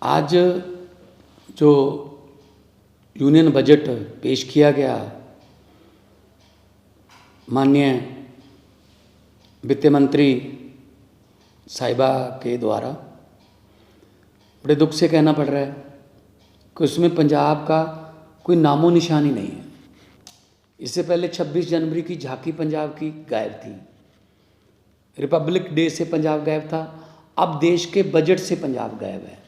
आज जो union budget पेश किया गया माननीय वित्त मंत्री साहिबा के द्वारा, बड़े दुख से कहना पड़ रहा है कि उसमें पंजाब का कोई नामो निशान ही नहीं है। इससे पहले 26 जनवरी की झांकी पंजाब की गायब थी, रिपब्लिक डे से पंजाब गायब था, अब देश के बजट से पंजाब गायब है।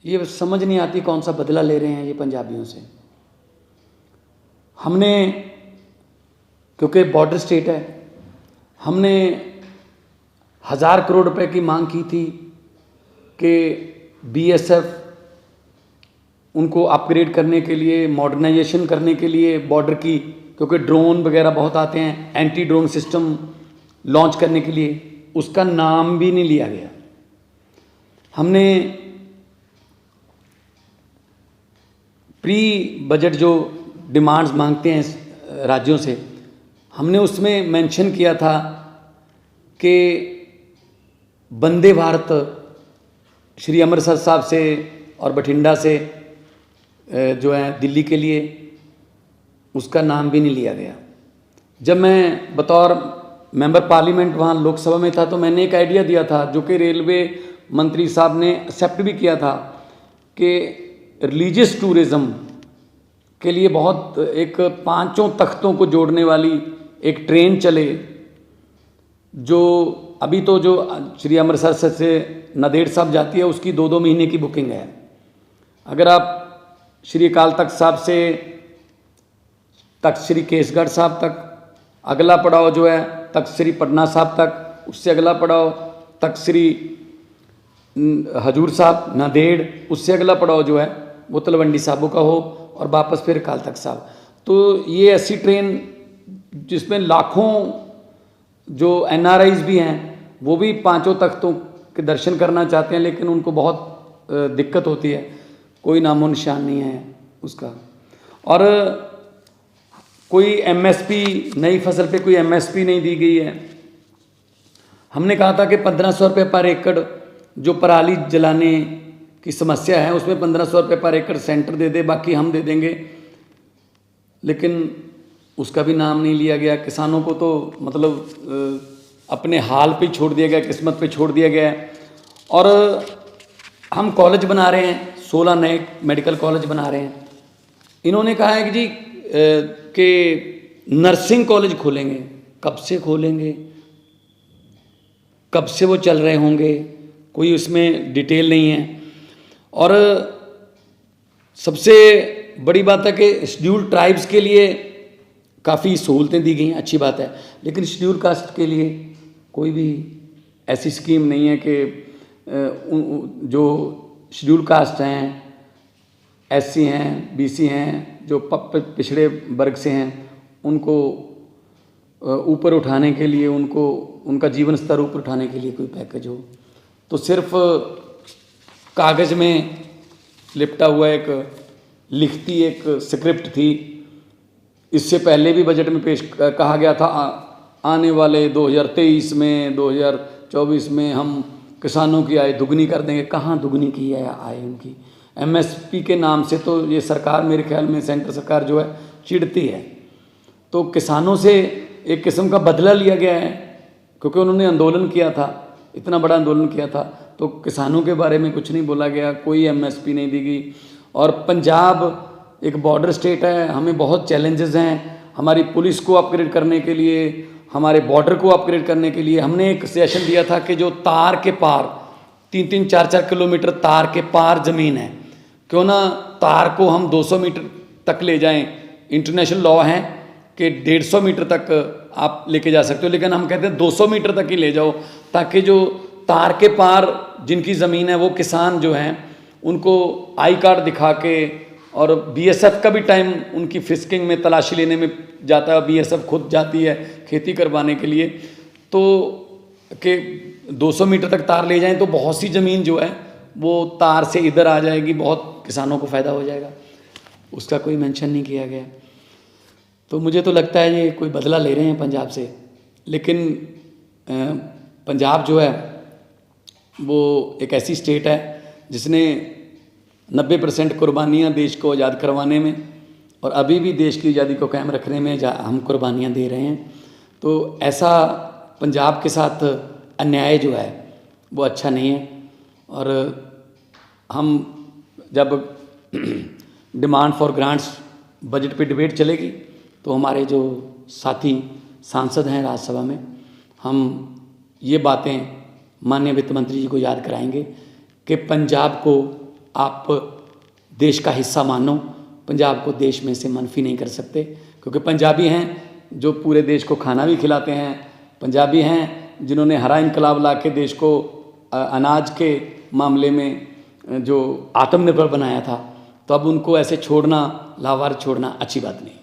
ये समझ नहीं आती कौन सा बदला ले रहे हैं ये पंजाबियों से। हमने, क्योंकि बॉर्डर स्टेट है, हमने 1000 करोड़ रुपए की मांग की थी कि बीएसएफ उनको अपग्रेड करने के लिए, मॉडर्नाइजेशन करने के लिए बॉर्डर की, क्योंकि ड्रोन वगैरह बहुत आते हैं, एंटी ड्रोन सिस्टम लॉन्च करने के लिए, उसका नाम भी नहीं लिया गया। हमने प्री बजट जो डिमांड्स मांगते हैं राज्यों से, हमने उसमें मेंशन किया था कि वंदे भारत श्री अमृतसर साहब से और बठिंडा से जो है दिल्ली के लिए, उसका नाम भी नहीं लिया गया। जब मैं बतौर मेंबर पार्लियामेंट वहाँ लोकसभा में था तो मैंने एक आइडिया दिया था जो कि रेलवे मंत्री साहब ने एक्सेप्ट भी किया था कि रिलीजियस टूरिज़्म के लिए बहुत एक 5 तख्तों को जोड़ने वाली एक ट्रेन चले, जो अभी तो जो श्री अमृतसर से नांदेड़ साहब जाती है उसकी 2-2 महीने की बुकिंग है। अगर आप श्री अकाल तख्त साहब से तख्त श्री केसगढ़ साहब तक, अगला पड़ाव जो है तख्त श्री पटना साहब तक, उससे अगला पड़ाव तख्त श्री हजूर साहब नांदेड़, उससे अगला पड़ाव जो है वो तलवंडी साबो का हो और वापस फिर अकाल तख्त साहब। तो ये ऐसी ट्रेन जिसमें लाखों जो एनआरआईज भी हैं वो भी 5 तख्तों के दर्शन करना चाहते हैं, लेकिन उनको बहुत दिक्कत होती है, कोई नामो निशान नहीं है उसका। और कोई एमएसपी, नई फसल पे कोई एमएसपी नहीं दी गई है। हमने कहा था कि 1500 रुपये पर एकड़ जो पराली जलाने की समस्या है उसमें 1500 रुपये पर एकड़ सेंटर दे दे, बाकी हम दे देंगे, लेकिन उसका भी नाम नहीं लिया गया। किसानों को तो मतलब अपने हाल पे छोड़ दिया गया, किस्मत पे छोड़ दिया गया है। और हम कॉलेज बना रहे हैं, 16 नए मेडिकल कॉलेज बना रहे हैं। इन्होंने कहा है कि जी कि नर्सिंग कॉलेज खोलेंगे, कब से खोलेंगे, कब से वो चल रहे होंगे, कोई उसमें डिटेल नहीं है। और सबसे बड़ी बात है कि शेड्यूल ट्राइब्स के लिए काफ़ी सहूलतें दी गई हैं, अच्छी बात है, लेकिन शेड्यूल कास्ट के लिए कोई भी ऐसी स्कीम नहीं है कि जो शेड्यूल कास्ट हैं, एससी हैं, बीसी हैं, जो पिछड़े वर्ग से हैं, उनको ऊपर उठाने के लिए, उनको उनका जीवन स्तर ऊपर उठाने के लिए कोई पैकेज हो। तो सिर्फ कागज़ में लिपटा हुआ एक लिखती एक स्क्रिप्ट थी। इससे पहले भी बजट में पेश कहा गया था आने वाले 2023 में, 2024 में हम किसानों की आय दुगनी कर देंगे। कहाँ दुगनी की है आय उनकी? एमएसपी के नाम से तो ये सरकार, मेरे ख्याल में सेंटर सरकार जो है चिढ़ती है। तो किसानों से एक किस्म का बदला लिया गया है, क्योंकि उन्होंने आंदोलन किया था, इतना बड़ा आंदोलन किया था, तो किसानों के बारे में कुछ नहीं बोला गया, कोई एमएसपी नहीं दी गई। और पंजाब एक बॉर्डर स्टेट है, हमें बहुत चैलेंजेस हैं। हमारी पुलिस को अपग्रेड करने के लिए, हमारे बॉर्डर को अपग्रेड करने के लिए हमने एक सजेशन दिया था कि जो तार के पार 3-3, 4-4 किलोमीटर तार के पार ज़मीन है, क्यों ना तार को हम 200 मीटर तक ले जाएं। इंटरनेशनल लॉ है कि 150 मीटर तक आप लेके जा सकते हो, लेकिन हम कहते हैं 200 मीटर तक ही ले जाओ, ताकि जो तार के पार जिनकी ज़मीन है वो किसान जो हैं उनको आई कार्ड दिखा के, और बीएसएफ का भी टाइम उनकी फिस्किंग में, तलाशी लेने में जाता है, बीएसएफ खुद जाती है खेती करवाने के लिए, तो कि 200 मीटर तक तार ले जाएं तो बहुत सी ज़मीन जो है वो तार से इधर आ जाएगी, बहुत किसानों को फ़ायदा हो जाएगा। उसका कोई मेंशन नहीं किया गया। तो मुझे तो लगता है ये कोई बदला ले रहे हैं पंजाब से, लेकिन पंजाब जो है वो एक ऐसी स्टेट है जिसने 90% कुर्बानियाँ देश को आज़ाद करवाने में और अभी भी देश की आज़ादी को कायम रखने में हम कुर्बानियाँ दे रहे हैं। तो ऐसा पंजाब के साथ अन्याय जो है वो अच्छा नहीं है। और हम जब डिमांड फॉर ग्रांट्स बजट पे डिबेट चलेगी तो हमारे जो साथी सांसद हैं राज्यसभा में, हम ये बातें माननीय वित्त मंत्री जी को याद कराएंगे कि पंजाब को आप देश का हिस्सा मानो, पंजाब को देश में से मनफी नहीं कर सकते, क्योंकि पंजाबी हैं जो पूरे देश को खाना भी खिलाते हैं, पंजाबी हैं जिन्होंने हरा इनकलाब ला के देश को अनाज के मामले में जो आत्मनिर्भर बनाया था। तो अब उनको ऐसे छोड़ना, लावार छोड़ना अच्छी बात नहीं।